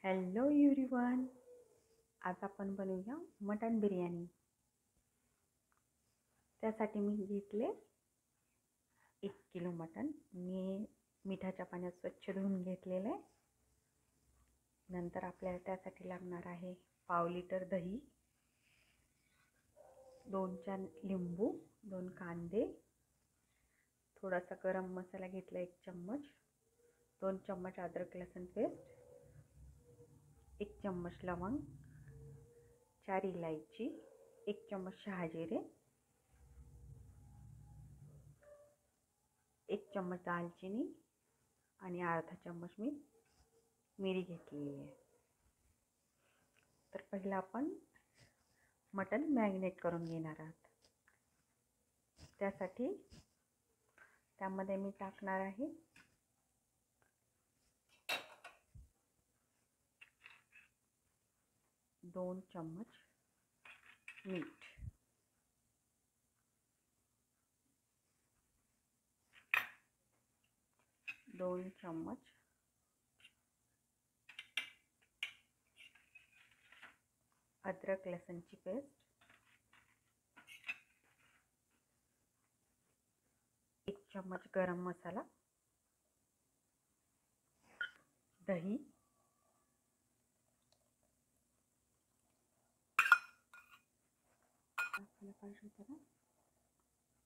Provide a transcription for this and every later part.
Hello everyone, आज आपण बनवूया मटण बिर्याणी। त्यासाठी मी घेतले 1 किलो मटण। मी मिठाच्या पाण्यात स्वच्छ धुवून घेतलेले। नंतर आपल्याला त्यासाठी लागणार आहे पाव लिटर दही, 2-4 लिंबू, 2 कांदे, थोडासा गरम मसाला घेतला 1 चम्मच, 2 चम्मच अदरक लसूण पेस्ट, 1 चम्मच लवंग, 4 इलायची, 1 चम्मच शहाजिरे, 1 चम्मच दालचिनी आणि अर्धा चम्मच मी मिरी घेतलेली आहे। तर पहिला आपण मटण मॅरिनेट करून घेणार आहोत। त्यासाठी त्यामध्ये मी टाकणार आहे 2 चम्मच मीठ, 2 चम्मच अदरक लसूणची पेस्ट, 1 चम्मच गरम मसाला, दही,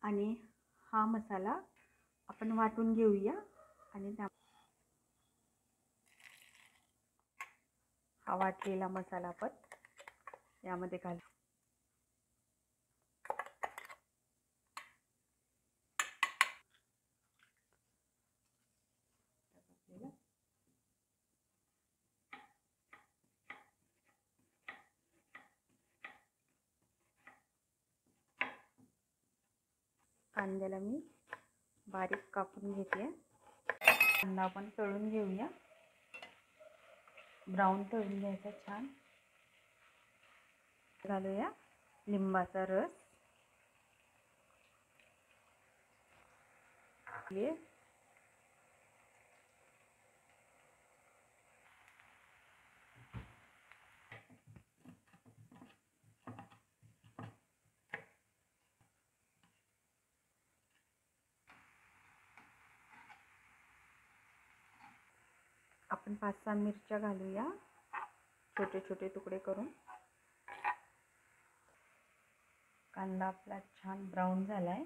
आणि हा मसाला आपण वाटून घेऊया आणि हा वाटलेला मसाला आपण यामध्ये घालू। कांद्याला मी बारीक कापून घेते। कांदा आपण तळून घेऊया, ब्राऊन तळून घ्यायचा छान। घालूया लिंबाचा रस, आपण 5-6 मिरच्या घालूया छोटे छोटे तुकडे करून। कांदा आपला छान ब्राऊन झालाय,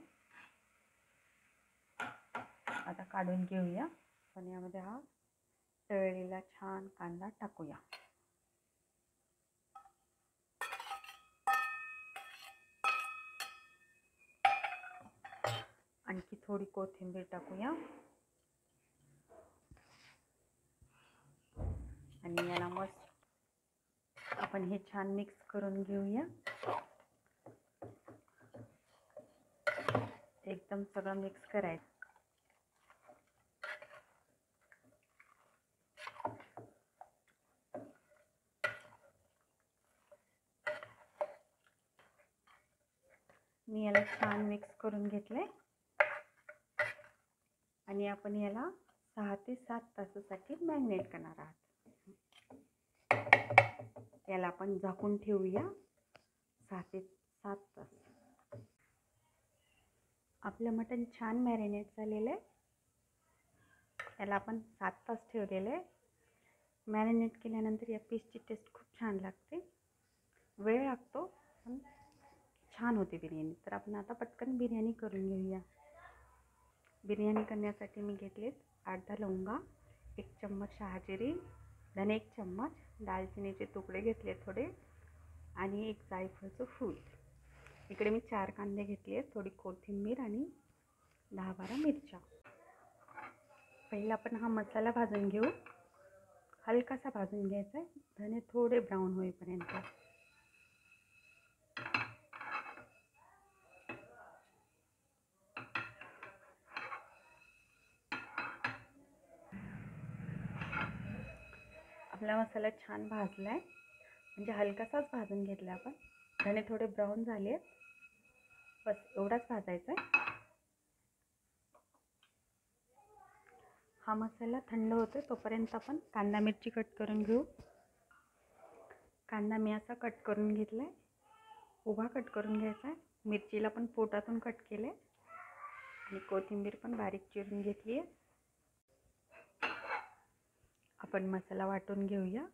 आता काढून घेऊया आणि यामध्ये हा तळलेला छान कांदा टाकूया। आणखी थोडी कोथिंबीर टाकूया आणि याला मस्त आपण हे छान मिक्स करून घेऊया। एकदम सगळं मिक्स करायचं। मी याला छान मिक्स करून घेतले आणि आपण याला 6 ते 7 तासासाठी मॅरिनेट करणार आहोत। याला आपण झाकून ठेवूया 6 ते 7 तास। आपलं मटण छान मॅरिनेट झालेलं आहे। याला आपण 7 तास ठेवलेलं आहे। मॅरिनेट केल्यानंतर या पीसची टेस्ट खूप छान लागते। वेळ लागतो पण छान होते बिर्याणी। तर आपण आता पटकन बिर्याणी करून घेऊया। बिर्याणी करण्यासाठी मी घेतले 8-10 लवंगा, 1 चम्मच शहाजिरी, धने 1 चम्मच, दालचिनीचे तुकडे घेतले थोडे आणि 1 जायफळचं फूल। इकडे मी 4 कांदे घेतले, थोडी कोथिंबीर आणि 10-12 मिरच्या। पहिला आपण हा मसाला भाजून घेऊ। हलकासा भाजून घ्यायचा आहे, धने थोडे ब्राऊन होईपर्यंत। आपला मसाला छान भाजलाय, म्हणजे हलकासाच भाजून घेतला आपण। धने थोडे ब्राऊन झाले, बस एवढाच भाजायचा आहे। हा मसाला थंड होतो तोपर्यंत आपण कांदा मिरची कट करून घेऊ। कांदा मी असा कट करून घेतला आहे, उभा कट करून घ्यायचा आहे. मिरचीला पण पोटातून कट केले आणि कोथिंबीर पण बारीक चिरून घेतली आहे. आपण मसाला वाटून घेऊया.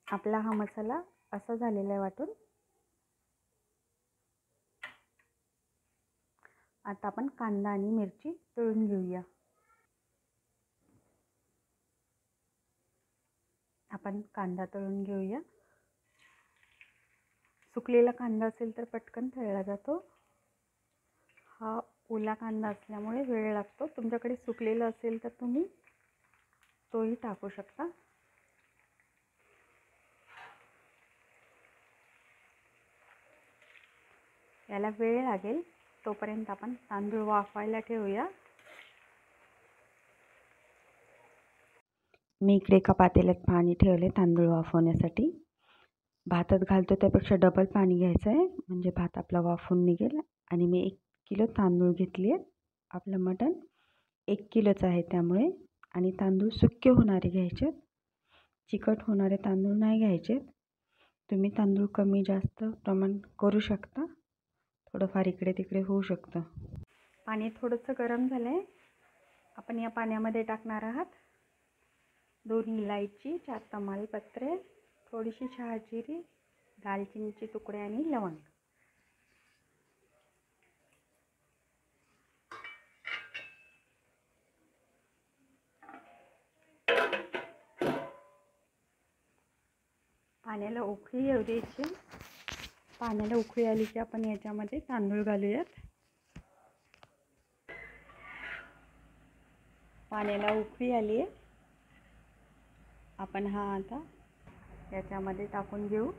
आपला हा मसाला असा झालेला आहे वाटून. आता आपण कांदा आणि मिरची तळून घेऊया. आपण कांदा तळून घेऊया. सुकलेला कांदा असेल तर पटकन तळला जातो. हा ओला कांदा असल्यामुळे वेळ लागतो. तुमच्याकडे सुकलेला असेल तर तुम्ही तोही टाकू शकता. याला वेळ लागेल, तोपर्यंत आपण तांदूळ वाफायला ठेवूया. मी इकडे एका पातेल्यात पाणी ठेवले तांदूळ वाफवण्यासाठी. भातात घालतो त्यापेक्षा डबल पाणी घ्यायचं आहे, म्हणजे भात आपला वाफून निघेल. आणि मी 1 किलो तांदूळ घेतली आहे. आपलं मटण 1 किलोचं आहे त्यामुळे. आणि तांदूळ सुके होणारे घ्यायचे, चिकट होणारे तांदूळ नाही घ्यायचे. तुम्ही तांदूळ कमी जास्त प्रमाण करू शकता, थोडंफार इकडे तिकडे होऊ शकतं. पाणी थोडंसं गरम झालं आहे. आपण या पाण्यामध्ये टाकणार आहात 2 इलायची, 4 तमालपत्रे, थोडीशी शहाजिरी, दालचिनीचे तुकडे आणि लवंग. पाण्याला उकळी येऊ द्यायची. पाण्याला उकळी आली की आपण याच्यामध्ये तांदूळ घालूयात. पाण्याला उकळी आली आहे. आपण हा आता याच्यामध्ये टाकून घेऊ.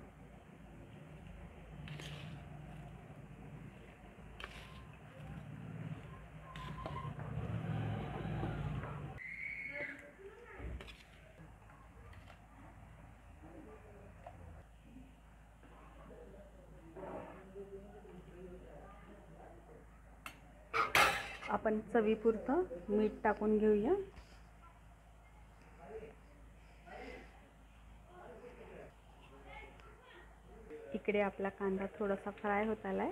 आपण चवीपुरतं मीठ टाकून घेऊया. इकडे आपला कांदा थोडासा फ्राय होत आला आहे,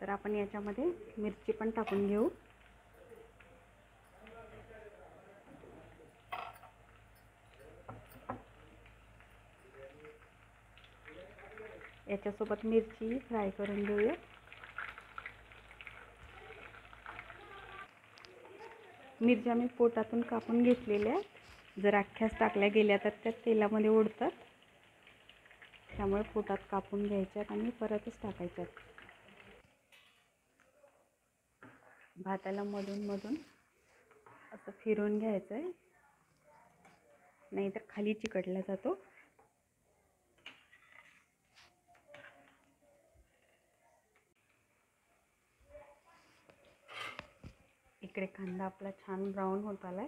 तर आपण याच्यामध्ये मिरची पण टाकून घेऊ. याच्यासोबत मिरची फ्राय करून घेऊया. मिरच्या मी पोटातून कापून घेतलेल्या आहेत. जर अख्ख्याच टाकल्या गेल्या तर त्या तेलामध्ये उडतात, त्यामुळे पोटात कापून घ्यायच्यात आणि परतच टाकायच्यात. भाताला मधून मधून असं फिरवून घ्यायचं आहे, नाहीतर खाली चिकटला जातो. इकडे कांदा आपला छान ब्राऊन होत आलाय.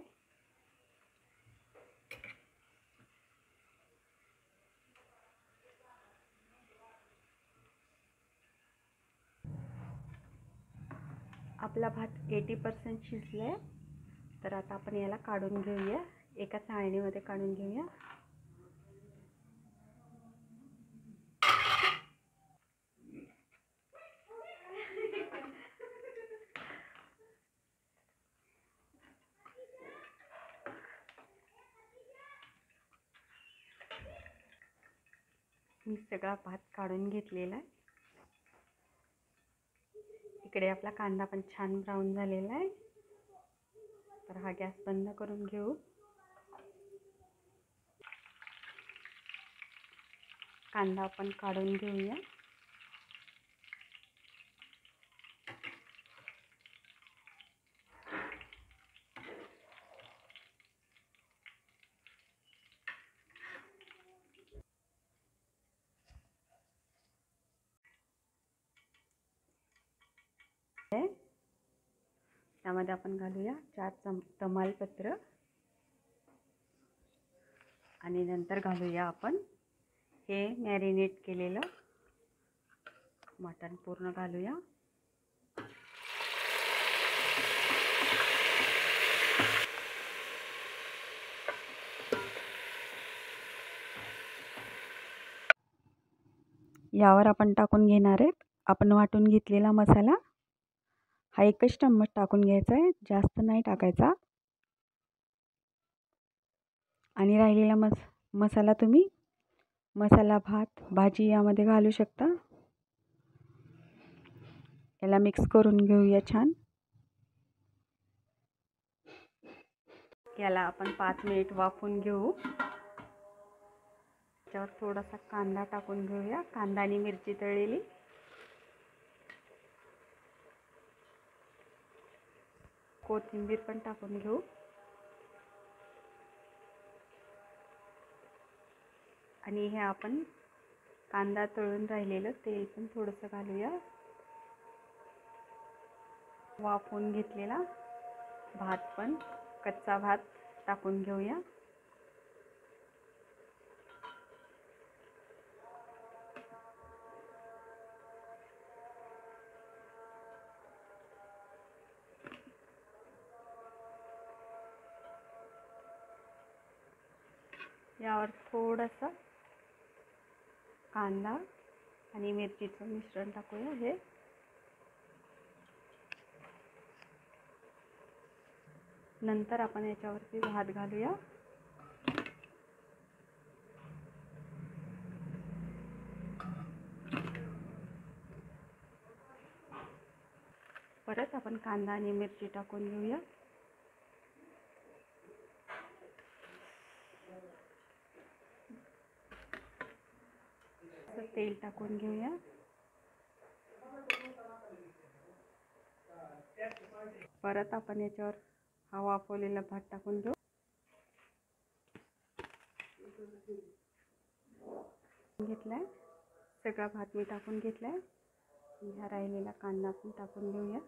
आपला भात 80% शिजलाय. तर आता आपण याला काढून घेऊया, एका चाळणीमध्ये काढून घेऊया. मी सगळा भात काढून घेतलेला आहे. इकडे आपला कांदा पण छान ब्राऊन झालेला आहे. तर हा गॅस बंद करून घेऊ. कांदा आपण काढून घेऊया. त्यामध्ये आपण घालूया 4 तमालपत्र आणि नंतर घालूया आपण हे मॅरिनेट केलेलं मटण पूर्ण घालूया. यावर आपण टाकून घेणार आहेत आपण वाटून घेतलेला मसाला. हा एकच चम्मच टाकून घ्यायचा आहे, जास्त नाही टाकायचा. आणि राहिलेला मसाला तुम्ही मसाला भात भाजी यामध्ये घालू शकता. याला मिक्स करून घेऊया छान. याला आपण 5 मिनिट वाफवून घेऊ. त्याच्यावर थोडासा कांदा टाकून घेऊया, कांदा आणि मिरची तळलेली. कोथिंबीर पण टाकून घेऊ. आणि हे आपण कांदा तळून राहिलेलं तेल पण थोडंसं घालूया. वाफवून घेतलेला भात पण कच्चा भात टाकून घेऊया. यावर थोडंसं कांदा आणि मिरचीचं मिश्रण टाकूया. हे नंतर आपण याच्यावरती भात घालूया. परत आपण कांदा आणि मिरची टाकून घेऊया. तेल टाकून घेऊया. परत आपण याच्यावर हा वाफवलेला भात टाकून घेऊ. घेतलाय सगळा भात मी टाकून घेतलाय. ह्या राहिलेला कांदा पण टाकून घेऊया.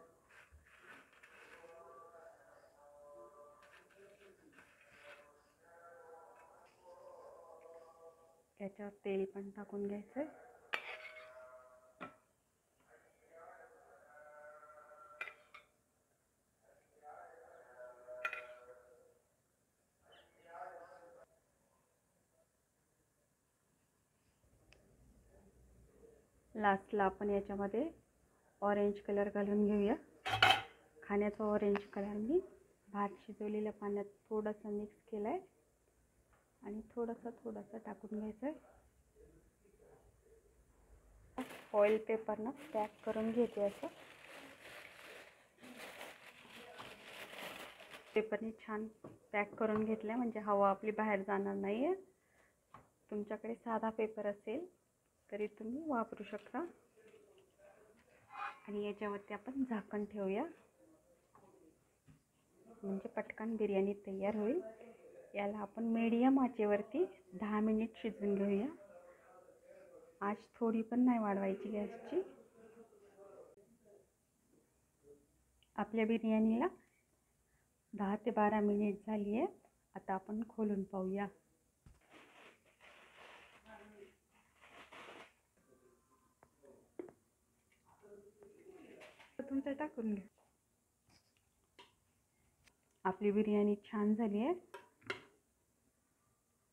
याच्यावर तेल पण टाकून घ्यायचं. लास्टला आपण याच्यामध्ये ऑरेंज कलर घालून घेऊया. खाण्याचा ऑरेंज कलर मी भात शिजवलेल्या पाण्यात थोडासा मिक्स केला आहे आणि थोडासा टाकून घ्यायचं आहे. ऑइल पेपरनं पॅक करून घेते. असं पेपरने छान पॅक करून घेतलं म्हणजे हवा आपली बाहेर जाणार नाही आहे. तुमच्याकडे साधा पेपर असेल तरी तुम्ही वापरू शकता. आणि याच्यावरती आपण झाकण ठेवूया म्हणजे पटकन बिर्याणी तयार होईल. याला आपण मीडियम आचेवरती 10 मिनिट शिजवून घेऊया. आज थोडी पण नाही वाढवायची गॅसची. आपल्या बिर्याणीला 10 ते 12 मिनिट झाली आहे. आता आपण खोलून पाहूया. तुमचं टाकून घ्या. आपली बिर्याणी छान झाली आहे.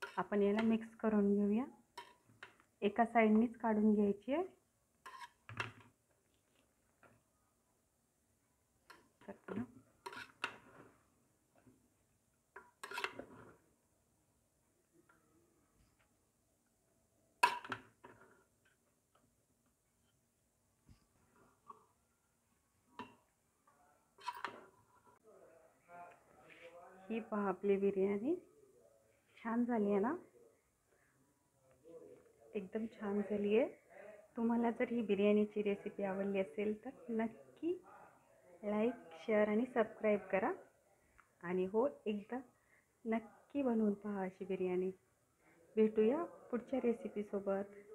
आपण याला मिक्स करून घेऊया. एका साईडनीच काढून घ्यायची आहे. ही पहा आपली बिर्याणी छान झाली आहे ना. एकदम छान झाली आहे. तुम्हाला जर ही बिर्याणीची रेसिपी आवडली असेल तर नक्की लाईक शेअर आणि सबस्क्राईब करा. आणि हो एकदा नक्की बनवून पहा अशी बिर्याणी. भेटूया पुढच्या रेसिपीसोबत.